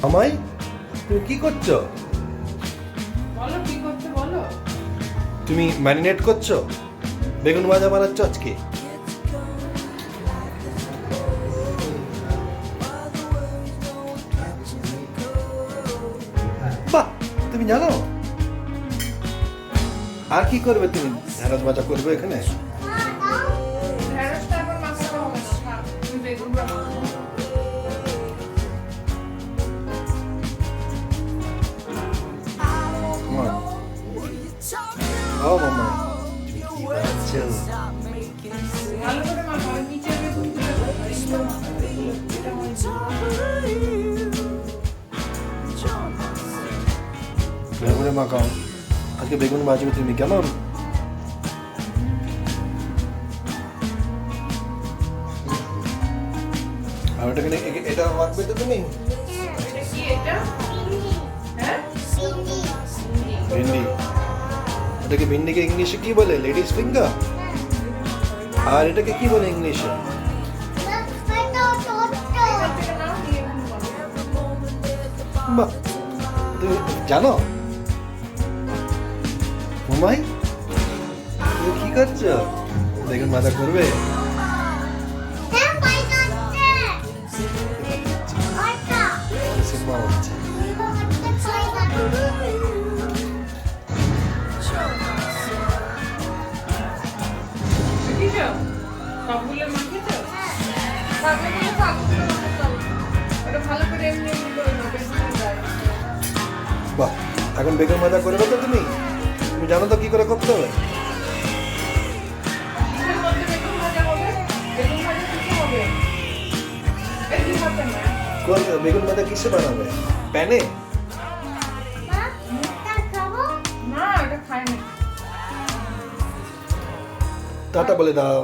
আমায় তুমি কি করছো? বলো কি করছো বলো। তুমি ম্যারিনেট করছো, বেগুন ভাজা বানাচ্ছ আজকে? বাহ, তুমি জানো? আর কি করবে তুমি? ঢেঁড়স ভাজা করবে এখানে? ঢেঁড়সটা এখন মাখানো হবে না, থাক, তুমি বেগুন বানাও। Come on. Oh, মামা, তুমি কি বানাচ্ছো? ভালো করে মাখাও, ওই নিচের বেগুন তুলে দাও, আর এইগুলো মাখাও, এটা বেগুনে মাখাও। আজকে বেগুন ভাজবে তুমি, কেমন? আর ওটাকে এটা মাখবে তো তুমি? এটা কি এটা? হ্যাঁ? ভিন্ডি। এটাকে ভিন্ডিকে ইংলিশে কি বলে? Ladies finger. আর এটাকে কি বলে ইংলিশে? এখান থেকে নাও, নিয়ে এখানে বানাও। বাহ, তুমি জানো? মুম্বাই, তুমি কি করছো? বেগুন ভাজা করবে? সিনেমা হচ্ছে। শিখেছো? সবগুলো মাখিয়েছো? সবগুলো সবগুলো মাখাতে হবে। ওটা ভালো করে এমনি এমনি করে নাও, বেগুনের গায়ে। বাহ, এখন বেগুন ভাজা করবে তো তুমি? তুমি জানো তো কি করে করতে হবে? কিসের মধ্যে বেগুন ভাজা হবে? বেগুন ভাজা কিসে হবে? এই কি হবে না? বেগুন ভাজা কিসে বানাবে? প্যানে? না, এটা খাই না। টাটা বলে দাও।